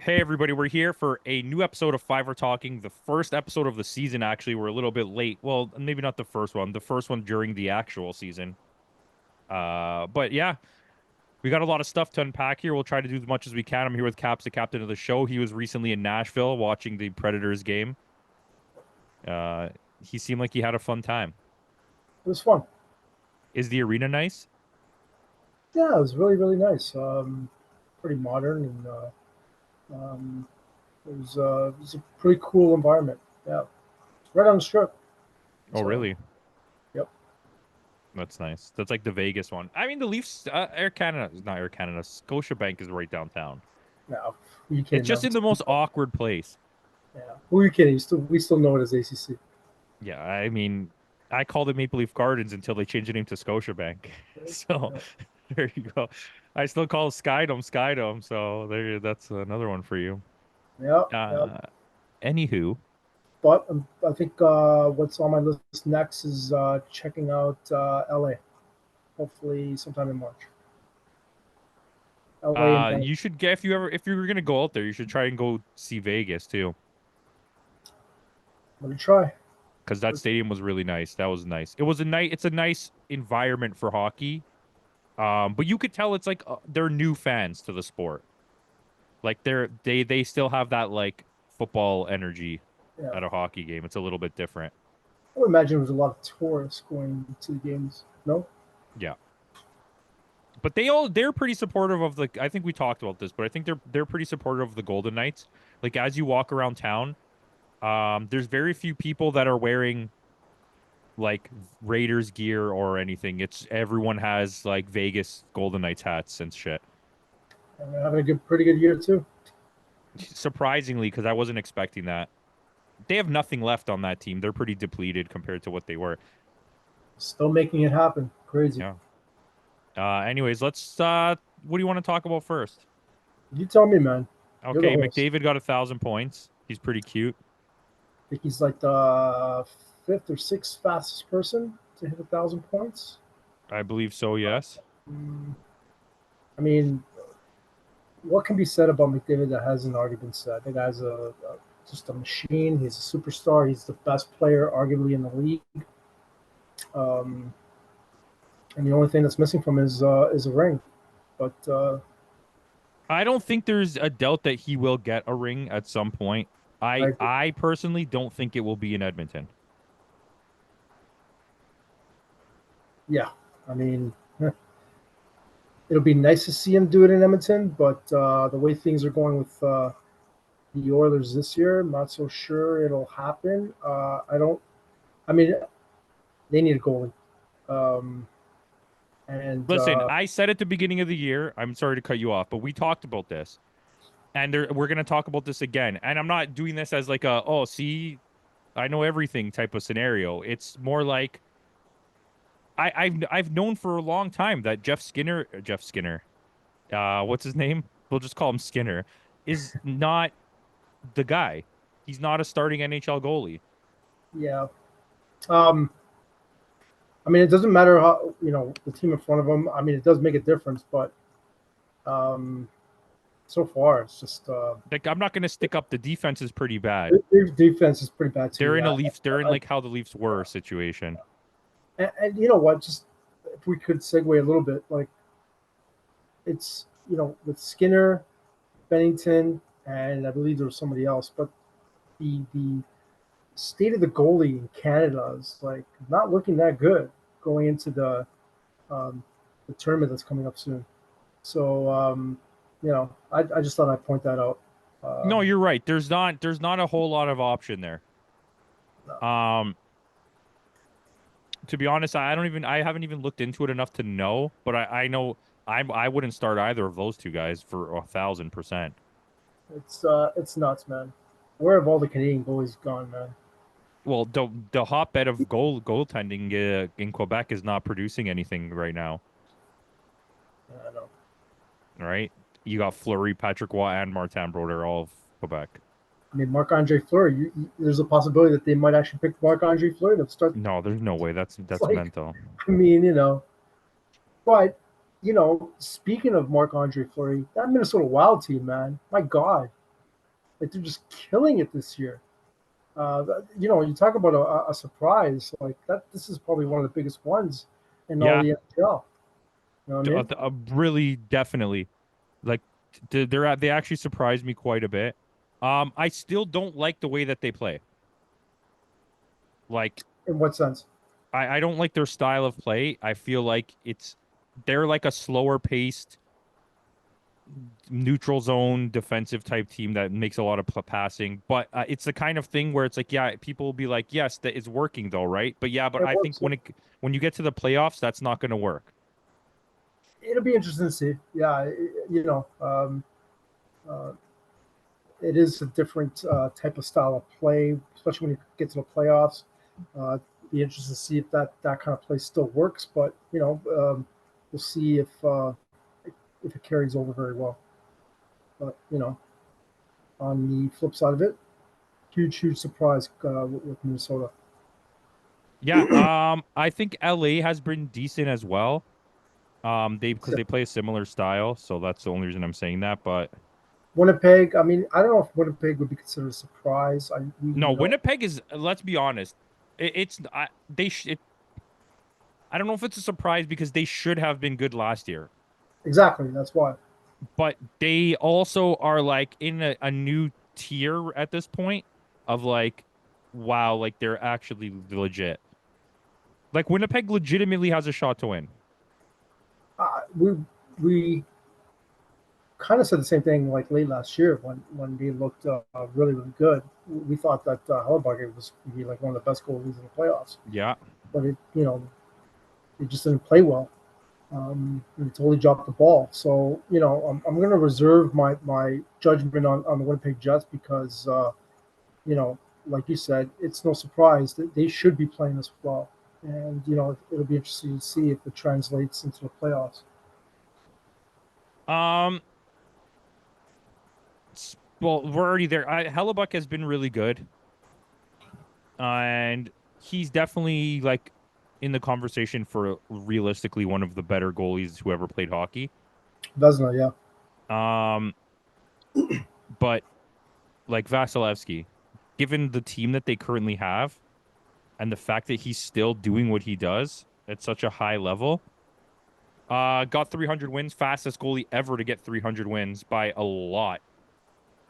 Hey everybody, we're here for a new episode of Five Are Talking, the first episode of the season. Actually, we're a little bit late. Well, maybe not the first one during the actual season. But yeah, we got a lot of stuff to unpack here. We'll try to do as much as we can. I'm here with Caps, the captain of the show. He was recently in Nashville watching the Predators game. Uh, he seemed like he had a fun time. It was fun. Is the arena nice? Yeah, it was really, really nice. Pretty modern, and it was a pretty cool environment. Yeah, right on the strip. Oh, So, really? yep. That's nice. That's like the Vegas one. I mean, the Leafs, Air Canada, not Air Canada, Scotiabank is right downtown. Now, who you It's kidding? just in the most awkward place. Yeah, who you kidding? We still know it as ACC. Yeah, I mean, I called it Maple Leaf Gardens until they changed the name to Scotiabank. Right? So Yeah, there you go. I still call it Skydome. So that's another one for you. yeah, yeah. Uh, Anywho, But I think what's on my list next is checking out LA. Hopefully, sometime in March. LA and Vancouver. you should get if you were gonna go out there, you should try and go see Vegas too, I'm gonna try. because that stadium was really nice. That was nice. It's a nice environment for hockey. But you could tell it's like they're new fans to the sport. Like they still have that like football energy Yeah, at a hockey game. It's a little bit different. I would imagine there's a lot of tourists going to the games. No. Yeah. But they're pretty supportive of the I think we talked about this, but I think they're pretty supportive of the Golden Knights. Like as you walk around town, there's very few people that are wearing like Raiders gear or anything. It's everyone has like Vegas Golden Knights hats and shit. And they're having a pretty good year too. Surprisingly, because I wasn't expecting that. They have nothing left on that team. They're pretty depleted compared to what they were. Still making it happen. Crazy. Yeah. Anyways, let's what do you want to talk about first? You tell me, man. You're the Okay, host. McDavid got 1,000 points. He's pretty cute. I think he's like the fifth or sixth fastest person to hit 1,000 points. I believe so, yes. Mm, I mean, what can be said about McDavid that hasn't already been said? The guy's just a machine. He's a superstar. He's the best player, arguably, in the league. Um, and the only thing that's missing from him is a ring. But I don't think there's a doubt that he will get a ring at some point. I I, I personally don't think it will be in Edmonton. yeah, I mean, it'll be nice to see him do it in Edmonton, but the way things are going with the Oilers this year, I'm not so sure it'll happen. I don't. I mean, they need a goalie, um, and Listen, I said at the beginning of the year, I'm sorry to cut you off, but we talked about this. And we're going to talk about this again. And I'm not doing this as like a, oh, see, I know everything type of scenario. It's more like I've known for a long time that Jeff Skinner, what's his name? We'll just call him Skinner, is not the guy. He's not a starting NHL goalie. yeah. Um, I mean, it doesn't matter how the team in front of them. I mean, it does make a difference, but um, so far it's just Like I'm not going to stick up. The defense is pretty bad. their defense is pretty bad too. They're in Yeah, a Leafs. They're in I, like how the Leafs were situation. and you know what? Just if we could segue a little bit, like it's with Skinner, Bennington, and I believe there was somebody else, but the state of the goalie in Canada is like not looking that good going into um, the tournament that's coming up soon. So I just thought I'd point that out. No, Um, you're right. There's not a whole lot of option there. no. Um, to be honest, I haven't even looked into it enough to know, but I know I wouldn't start either of those two guys for 1,000%. It's nuts, man. Where have all the Canadian goalies gone, man? Well, the hotbed of goaltending in Quebec is not producing anything right now, I don't know. right? You got Fleury, Patrick Waugh, and Martin Brodeur all of Quebec. I mean, Marc Andre Fleury. There's a possibility that they might actually pick Marc Andre Fleury to start. No, there's no way. It's That's like, mental. I mean, but speaking of Marc Andre Fleury, that Minnesota Wild team, man, my God, Like they're just killing it this year. You talk about a surprise like that. This is probably one of the biggest ones in all Yeah, the NHL. You know what I mean? really, definitely. Like they actually surprised me quite a bit. I still don't like the way that they play. Like In what sense? I don't like their style of play. I feel like they're like a slower paced neutral zone defensive type team that makes a lot of passing, but it's the kind of thing where it's like, yeah, people will be like, yes, that is working though, right? But yeah, but It I think works. when you get to the playoffs, that's not going to work. It'll be interesting to see. Yeah, uh, it is a different type of style of play, especially when you get to the playoffs. Be interested to see if that kind of play still works, but we'll see if it carries over very well. But on the flip side of it, huge surprise with Minnesota. Yeah, I think LA has been decent as well. Because they play a similar style, so that's the only reason I'm saying that. But Winnipeg, I mean, I don't know if Winnipeg would be considered a surprise. no, You know, Winnipeg is. Let's be honest, it's I don't know if it's a surprise because they should have been good last year, exactly. That's why. but they also are like in a new tier at this point of like, wow, like they're actually legit. Like Winnipeg legitimately has a shot to win. We kind of said the same thing like late last year when they looked really good. We thought that Hellebuck was would be like one of the best goalies in the playoffs, Yeah. but it just didn't play well. It totally dropped the ball. So I'm going to reserve my judgment on the Winnipeg Jets because you know, like you said, it's no surprise that they should be playing this well. And, it'll be interesting to see if it translates into the playoffs. Um. Well, we're already there. Hellebuck has been really good, and he's definitely like in the conversation for realistically one of the better goalies who ever played hockey. Vesna, yeah. Um. But like Vasilevsky, given the team that they currently have and the fact that he's still doing what he does at such a high level, got 300 wins, fastest goalie ever to get 300 wins by a lot.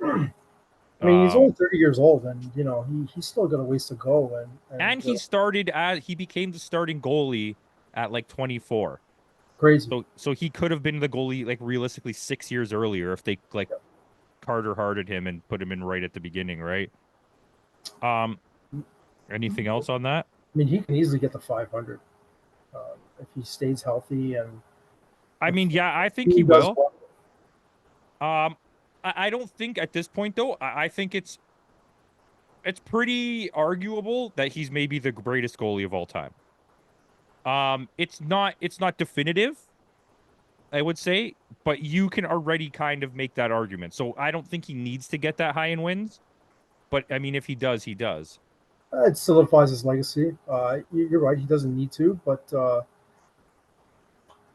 I mean, he's only Um, 30 years old, and he's still got a ways to go. and he became the starting goalie at like 24. Crazy. So he could have been the goalie like realistically 6 years earlier if they like Yeah. Carter Harded him and put him in right at the beginning, right? Um, anything else on that? I mean, he can easily get to 500 if he stays healthy and I if mean, yeah, I think he he does will. well. Um, I don't think at this point though. I think it's pretty arguable that he's maybe the greatest goalie of all time. It's not definitive, I would say, but you can already kind of make that argument. So I don't think he needs to get that high in wins, but I mean, if he does, he does. It solidifies his legacy. You're right; he doesn't need to, but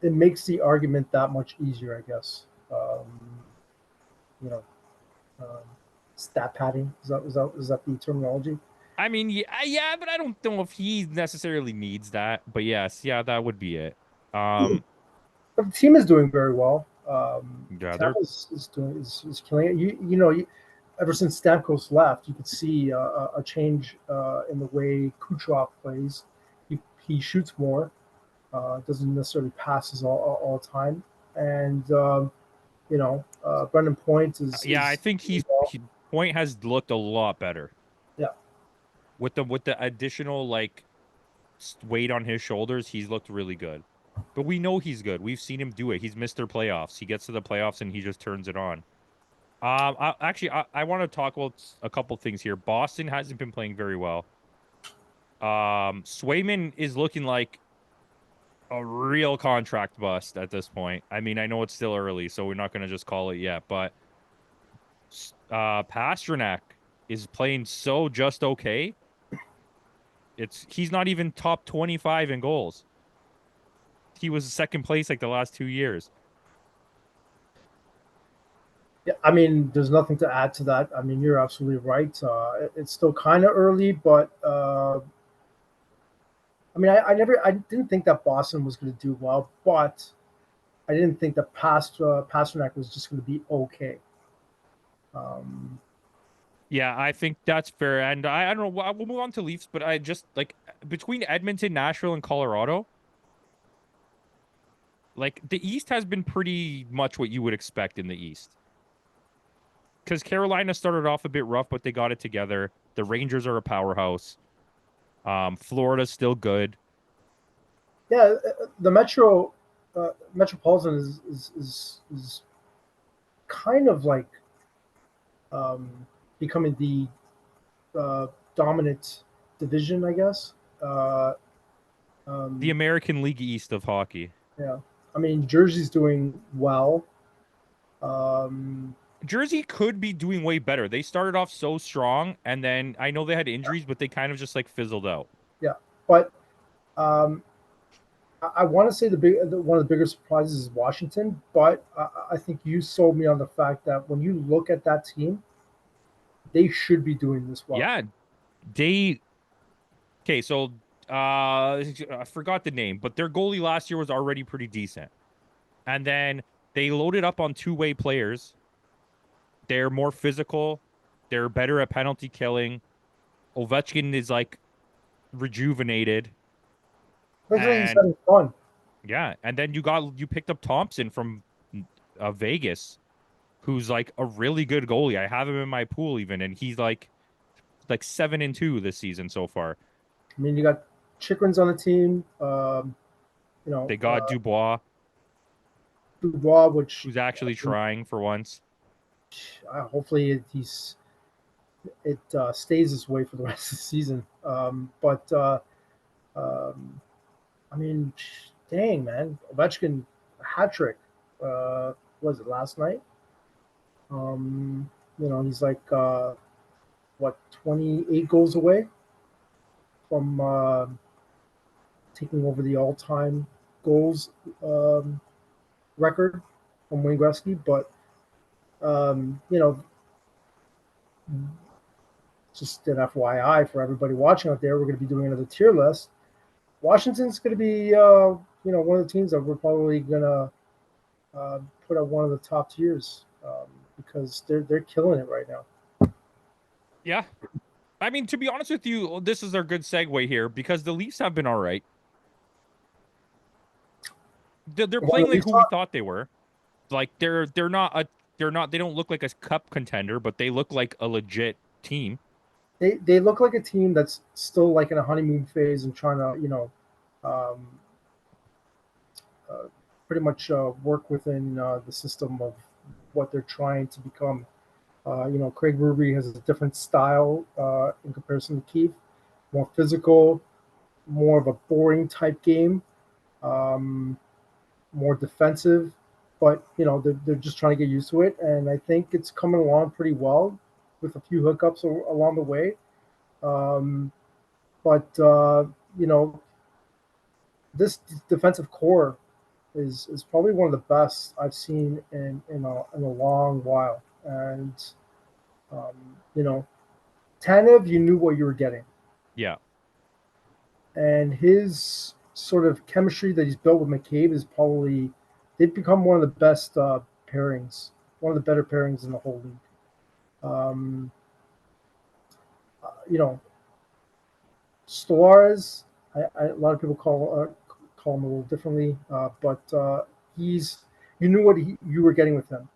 it makes the argument that much easier, I guess. You know, um, stat padding is that the terminology? I mean, yeah, but I don't know if he necessarily needs that. But yes, yeah, that would be it. Um, But the team is doing very well. yeah, they're Tampa is killing it. Ever since Stamkos left, you could see a change in the way Kucherov plays. He shoots more, doesn't necessarily passes all the time, and Brendan Point yeah, I is think doing well. Point has looked a lot better Yeah, with the additional like weight on his shoulders. He's looked really good. But we know he's good. We've seen him do it. He's Mr. Playoffs. He gets to the playoffs and he just turns it on. I want to talk about a couple things here. Boston hasn't been playing very well. Swayman is looking like a real contract bust at this point. I mean, I know it's still early, so we're not going to just call it yet, but Pasternak is playing so just okay. He's not even top 25 in goals. He was second place like the last 2 years. Yeah, I mean, there's nothing to add to that. I mean, you're absolutely right. It's still kind of early, but I mean, I didn't think that Boston was going to do well, but I didn't think that Pasternak was just going to be okay. Um, Yeah, I think that's fair. And I don't know. We'll move on to Leafs, but I just like between Edmonton, Nashville, and Colorado, like the East has been pretty much what you would expect in the East. Because Carolina started off a bit rough, but they got it together. The Rangers are a powerhouse. Florida's still good. yeah, the Metropolitan is kind of like um, becoming the dominant division, I guess. Uh, The um, American League East of hockey. yeah, I mean Jersey's doing well. Um, Jersey could be doing way better. They started off so strong, and then I know they had injuries, but they kind of just like fizzled out. yeah, but um, I want to say one of the bigger surprises is Washington, but I think you sold me on the fact that when you look at that team, they should be doing this well. Yeah, they okay. So I forgot the name, but their goalie last year was already pretty decent, and then they loaded up on two-way players. They're more physical. They're better at penalty killing. Ovechkin is like rejuvenated, Eventually, he's and having fun. yeah, and then you picked up Thompson from Vegas, who's like a really good goalie. I have him in my pool even, and he's like 7-2 this season so far. I mean, you got Chikrin's on the team. They got Dubois, Dubois, which who's actually trying for once. hopefully it stays this way for the rest of the season. But um, I mean, dang man, Ovechkin hat trick. Was it last night? He's like what 28 goals away from taking over the all-time goals record from Wayne Gretzky. But um, you know, just an FYI for everybody watching out there, we're going to be doing another tier list. Washington's going to be, one of the teams that we're probably going to put at one of the top tiers because they're killing it right now. Yeah. I mean, to be honest with you, this is a good segue here because the Leafs have been all right. They're playing like who we thought they were. Like they don't look like a cup contender, but they look like a legit team. They look like a team that's still like in a honeymoon phase and trying to um, uh, pretty much work within the system of what they're trying to become. Craig Ruby has a different style in comparison to Keith, more physical, more of a boring type game, um, more defensive. But they're just trying to get used to it, and I think it's coming along pretty well with a few hookups along the way. Um, but this defensive core is probably one of the best I've seen in a long while. And Tanev, you knew what you were getting, Yeah. and his sort of chemistry that he's built with McCabe is probably they've become one of the best pairings, one of the better pairings in the whole league. Um, you know, Stolarz, a lot of people call him a little differently, but he's you knew what you were getting with him.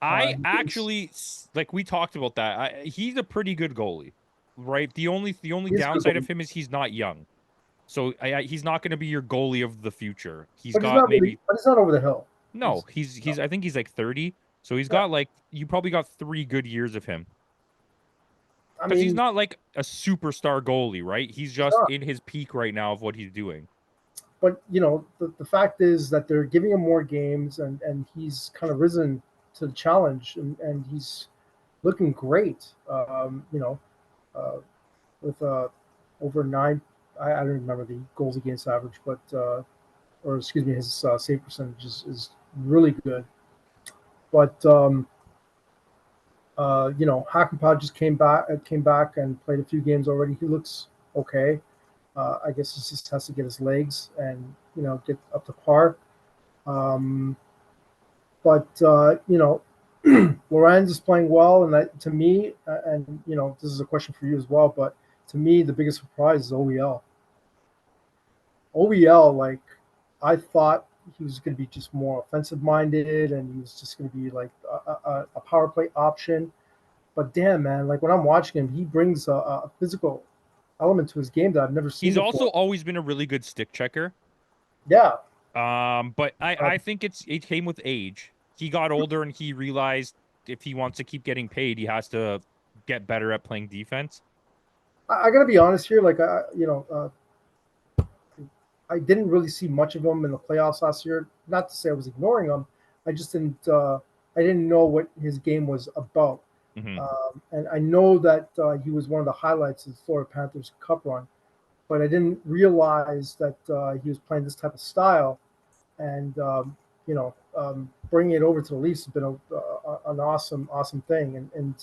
I He's, actually like we talked about that. He's a pretty good goalie, right? The only he's a good downside of goalie, him is he's not young. So he's not going to be your goalie of the future. He's but he's got not really, maybe but he's not over the hill. no, he's No, I think he's like 30. So he's yeah. got like you probably got 3 good years of him. I Because he's mean, not like a superstar goalie, right? He's he's just not. in his peak right now of what he's doing. But the fact is that they're giving him more games, and he's kind of risen to the challenge, and he's looking great. Uh, with over nine. I don't remember the goals against average, but or excuse me, his save percentage is really good. But Hakanpää just came back and played a few games already. He looks okay. I guess he just has to get his legs and get up to par. Um, but Lorenz is playing well, and that to me, and this is a question for you as well. But to me, the biggest surprise is OEL. OEL, like I thought he was going to be just more offensive minded, and he was just going to be like a power play option. But damn, man, like when I'm watching him, he brings a physical element to his game that I've never seen He's before. also always been a really good stick checker. Yeah. But Uh, I think it came with age. He got older and he realized if he wants to keep getting paid, he has to get better at playing defense. I got to be honest here. Like, I didn't really see much of him in the playoffs last year. Not to say I was ignoring him. I just didn't. I didn't know what his game was about. Hmm. And I know that he was one of the highlights of the Florida Panthers Cup run, but I didn't realize that he was playing this type of style. And bringing it over to the Leafs has been an awesome thing. And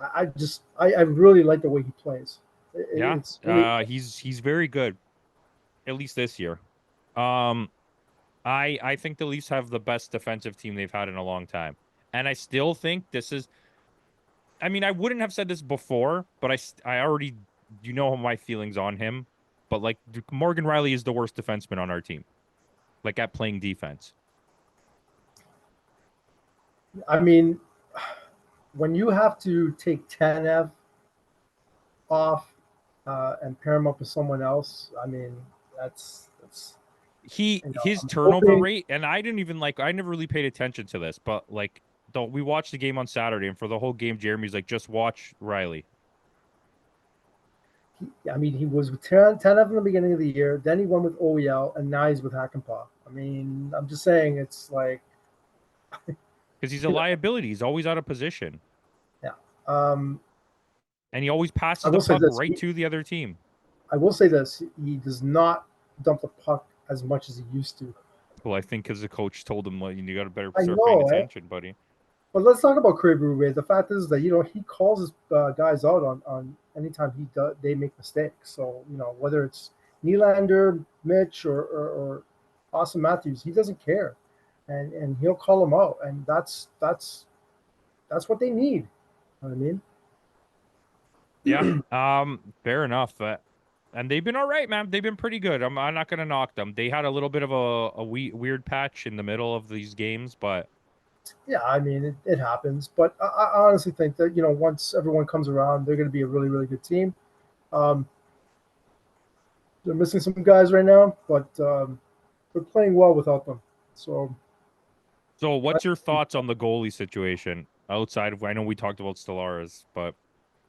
I really like the way he plays. Yeah. It's really He's very good, at least this year. Um, I think the Leafs have the best defensive team they've had in a long time. And I still think this is, I mean, I wouldn't have said this before, but I already, my feelings on him. But like Morgan Riley is the worst defenseman on our team, like at playing defense. I mean, when you have to take Tanev off and pair him up with someone else, I mean, that's His I'm turnover hoping rate, and I never really paid attention to this, but like we watched the game on Saturday, and for the whole game, Jeremy's like, just watch Riley. he was with Tanev in the beginning of the year, then he went with OEL, and now he's with Hakanpää. I mean, I'm just saying it's like, Because he's a liability. He's always out of position. yeah. Um, And he always I passes the will say puck this. right to the other team. I will say this. He does not dump the puck as much as he used to. Well, I think because the coach told him, like, you got to better I start paying know, attention, buddy. but let's talk about Craig Berube. The fact is that he calls his guys out on anytime they make mistakes. So whether it's Nylander, Mitch, or Austin Matthews, he doesn't care, and he'll call them out, and that's what they need. You know what I mean? Yeah. Fair enough. And they've been all right, man. They've been pretty good. I'm not gonna knock them. They had a little bit of a weird patch in the middle of these games, but Yeah, I mean it happens, but I honestly think that once everyone comes around, they're going to be a really really good team. Um, they're missing some guys right now, but they're playing well without them. So, so what's your thoughts on the goalie situation outside of, I know we talked about Stolarz, but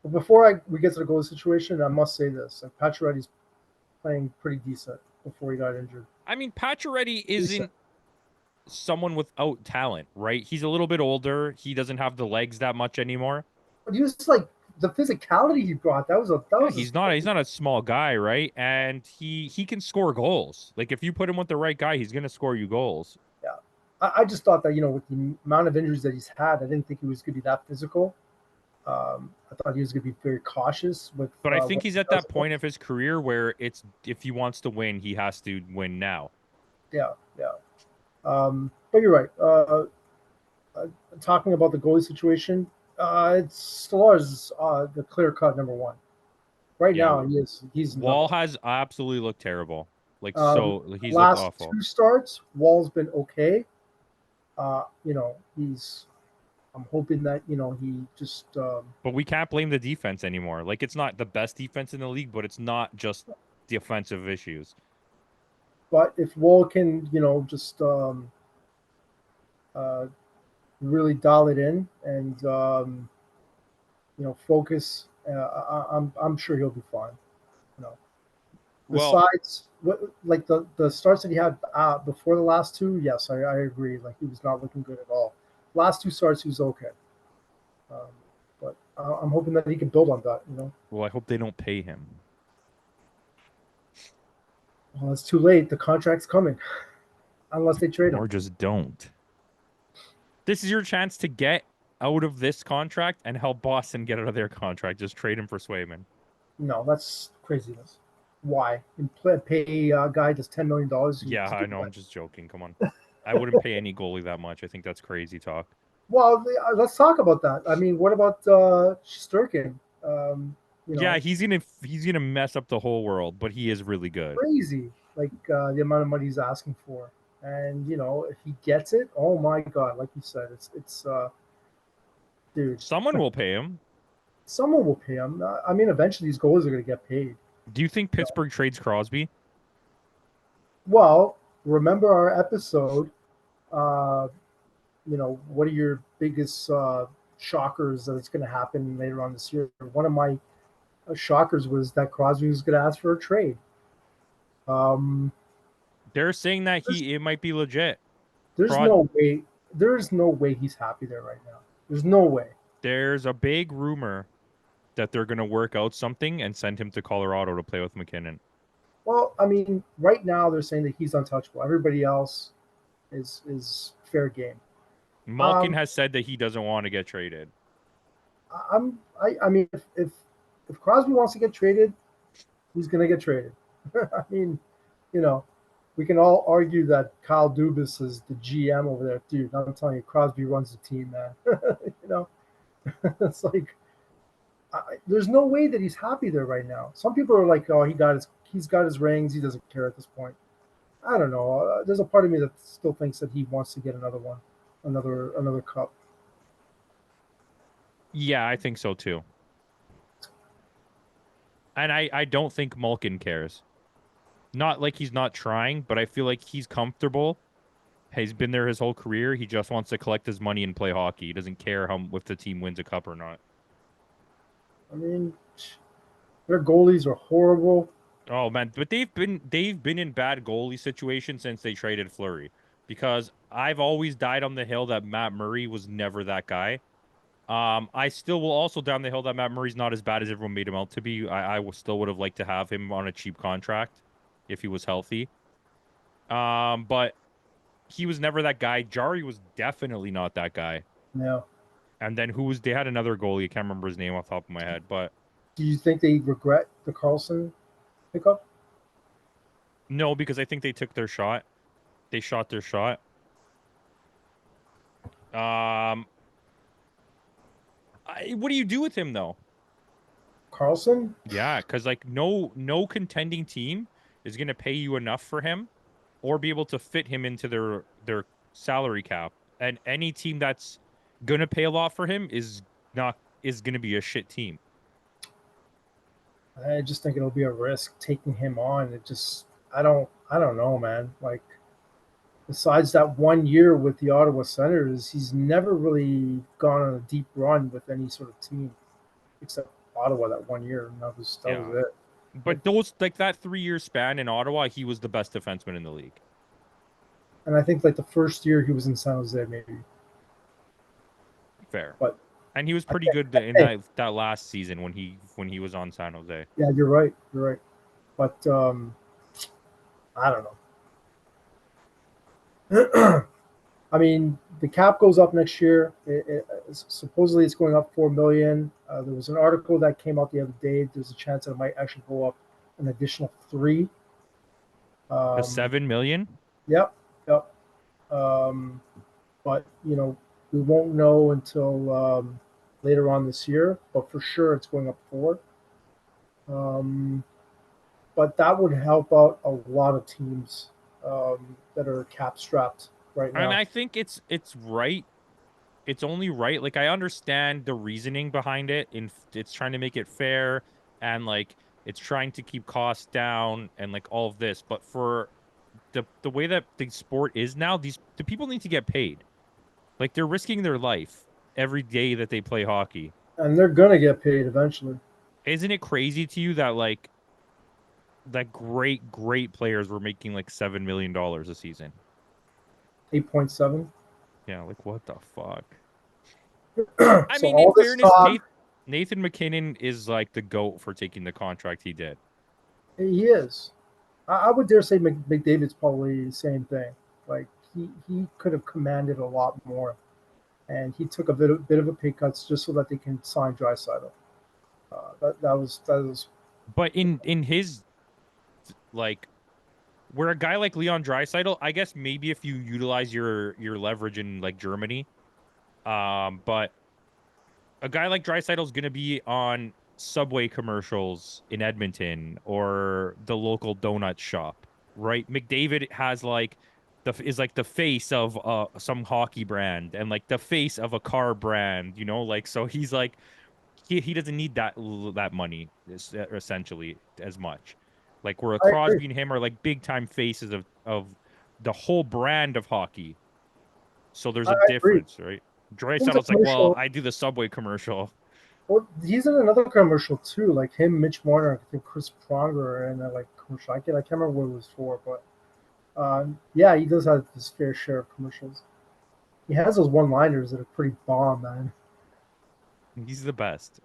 but before we get to the goal situation, I must say this: like Pacioretty's playing pretty decent before he got injured. I mean, Pacioretty Decent, isn't someone without talent, right? He's a little bit older. He doesn't have the legs that much anymore. but he was like the physicality he brought. That Yeah, was his he's not a small guy, right? And he can score goals. Like if you put him with the right guy, he's gonna score you goals. yeah. I just thought that with the amount of injuries that he's had, I didn't think he was going to be that physical. I thought he was going to be very cautious with. But I think What he's he at does. that point of his career where it's if he wants to win, he has to win now. Yeah, yeah. But you're right. Talking about the goalie situation, it's Stolarz the clear cut number one right Yeah, now. He's number Wall one. has absolutely looked terrible. Like Um, so, he's looked Last awful. two starts, Wall's been okay. He's. I'm hoping that he just. But we can't blame the defense anymore. Like it's not the best defense in the league, but it's not just the offensive issues. But if Wall can, just uh, really dial it in and focus, I'm sure he'll be fine. You know. Well, Besides, like the starts that he had before the last two, yes, I agree. Like he was not looking good at all. Last two starts, he was okay, um, but I'm hoping that he can build on that. well, I hope they don't pay him. Well, it's too late. The contract's coming, unless they trade him. Or just don't. This is your chance to get out of this contract and help Boston get out of their contract. Just trade him for Swayman. No, that's craziness. Why? And pay a guy just $10 million. Yeah, I know. I'm just joking. Come on. I wouldn't pay any goalie that much. I think that's crazy talk. Well, let's talk about that. I mean, what about Sturkin? Yeah, he's gonna mess up the whole world, but he is really good. Crazy, like the amount of money he's asking for, and if he gets it, oh my god, like you said, it's dude. Someone will pay him. Someone will pay him. I mean, eventually these goalies are going to get paid. Do you think Pittsburgh trades Crosby? Well, remember our episode. What are your biggest shockers that it's going to happen later on this year? One of my shockers was that Crosby was going to ask for a trade. They're saying that it might be legit. There's no way. There's no way he's happy there right now. There's no way. There's a big rumor that they're going to work out something and send him to Colorado to play with McKinnon. Well, I mean, right now they're saying that he's untouchable. Everybody else is fair game. Malkin has said that he doesn't want to get traded. I mean, if Crosby wants to get traded, he's going to get traded. I mean, we can all argue that Kyle Dubas is the GM over there. Dude, I'm telling you, Crosby runs the team, man. It's like, there's no way that he's happy there right now. Some people are like, oh, he's got his rings. He doesn't care at this point. I don't know. There's a part of me that still thinks that he wants to get another one, another cup. Yeah, I think so too. And I don't think Malkin cares. Not like he's not trying, but I feel like he's comfortable. He's been there his whole career. He just wants to collect his money and play hockey. He doesn't care if the team wins a cup or not. I mean, their goalies are horrible. Oh man, but they've been in bad goalie situations since they traded Fleury. Because I've always died on the hill that Matt Murray was never that guy. I still will also die on the hill that Matt Murray's not as bad as everyone made him out to be. I still would have liked to have him on a cheap contract if he was healthy. But he was never that guy. Jari was definitely not that guy. No. And then they had another goalie. I can't remember his name off the top of my head, but do you think they regret the Carlson pickup? No, because I think they took their shot. They shot their shot. What do you do with him though? Carlson? Yeah, because like no contending team is gonna pay you enough for him, or be able to fit him into their salary cap. And any team that's gonna pay a lot for him is gonna be a shit team. I just think it'll be a risk taking him on. I don't know, man. Like, besides that 1 year with the Ottawa Senators, he's never really gone on a deep run with any sort of team, except Ottawa that 1 year, and that was it. But those that 3 year span in Ottawa, he was the best defenseman in the league. And I think like the first year he was in San Jose, maybe. Fair. But and he was pretty good in that last season when he was on San Jose. Yeah, you're right. But I don't know. I mean, the cap goes up next year. Supposedly it's going up $4 million. There was an article that came out the other day. There's a chance that it might actually go up an additional $3 million. The $7 million? Yep. But we won't know until later on this year. But for sure, it's going up $4 million. But that would help out a lot of teams that are cap strapped right now. And I think it's right. It's only right. Like, I understand the reasoning behind it. It's trying to make it fair, and like it's trying to keep costs down, and like all of this. But for the way that the sport is now, the people need to get paid. Like, they're risking their life every day that they play hockey, and they're gonna get paid eventually. Isn't it crazy to you that like that great players were making like $7 million a season? 8.7. Yeah, like what the fuck? I So mean, in fairness, Nathan McKinnon is like the GOAT for taking the contract he did. He is. I would dare say McDavid's probably the same thing. Like he could have commanded a lot more. and he took a bit of a pay cut just so that they can sign Draisaitl. That was. But in his like where a guy like Leon Draisaitl, I guess maybe if you utilize your leverage in like Germany, but a guy like Draisaitl's gonna be on Subway commercials in Edmonton or the local donut shop, right? McDavid has like is like the face of some hockey brand and like the face of a car brand, you know, like so he's like he doesn't need that money essentially as much. Like where a I agree. Crosby and him are like big time faces of the whole brand of hockey. So there's I a agree. difference, right? There's a Draisaitl's like, well, commercial. I do the Subway commercial. Well, he's in another commercial too, like him, Mitch Marner, I think Chris Pronger, and like commercial. I can't remember what it was for, but yeah, he does have his fair share of commercials. He has those one-liners that are pretty bomb, man. He's the best.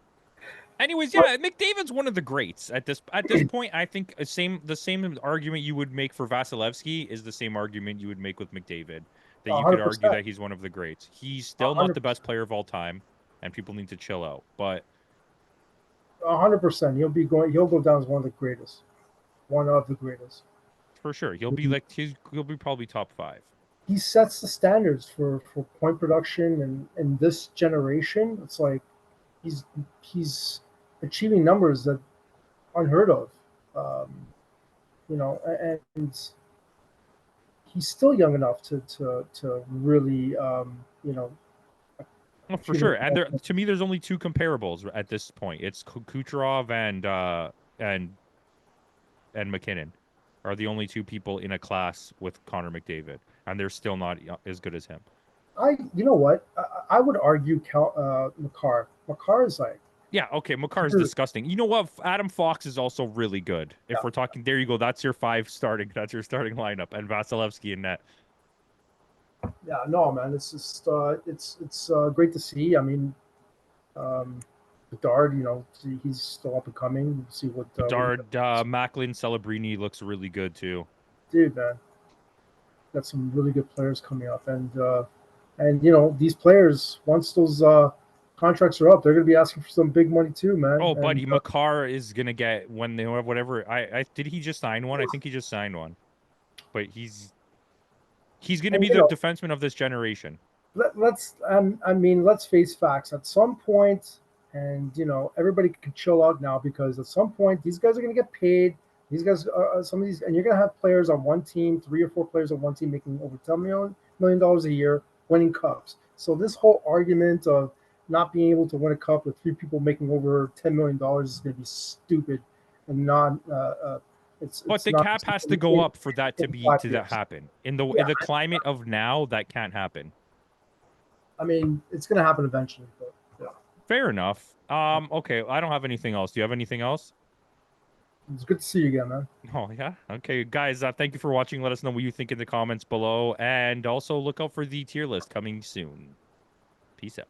Anyways, But yeah, McDavid's one of the greats at this point. I think the same argument you would make for Vasilevsky is the same argument you would make with McDavid. That you could argue 100%, that he's one of the greats. He's a still not hundred the best percent, player of all time, and people need to chill out. But 100%. He'll go down as one of the greatest, one of the greatest. for sure, he'll be probably top five. He sets the standards for point production, and in this generation, it's like he's he's achieving numbers that unheard of. Um, and he's still young enough to really Oh, for achieve it. sure. And there, to me, there's only two comparables at this point. It's Kucherov and McKinnon are the only two people in a class with Connor McDavid, and they're still not as good as him. You know what? I would argue Makar. Makar is like, Yeah, okay, Makar is disgusting. You know what? Adam Fox is also really good. If yeah, we're talking, there you go. That's your starting lineup, and Vasilevsky in net. yeah, no, man, it's just it's great to see. I mean, Bedard, he's still up and coming. We'll see what he Bedard, does. Macklin, Celebrini looks really good too. Dude, man, got some really good players coming up, and these players, once those contracts are up, they're going to be asking for some big money too, man. Oh, And buddy, Makar is gonna get when they have whatever. I did he just sign one? I think he just signed one, but he's gonna and be the defenseman of this generation. let's face facts. At some point, and everybody can chill out now, because at some point these guys are going to get paid. These guys are some of these, and you're going to have players on one team, 3 or 4 players on one team making over $10 million a year, winning cups. So this whole argument of not being able to win a cup with 3 people making over $10 million is going to be stupid, and not. But It's the not cap has to go in, up for that in to 5 years. happen. In Yeah, the climate of now, that can't happen. I mean, it's going to happen eventually, but yeah. Fair enough. Okay, I don't have anything else. Do you have anything else? It's good to see you again, man. Oh yeah. Okay, guys. Thank you for watching. Let us know what you think in the comments below, and also look out for the tier list coming soon. Peace out.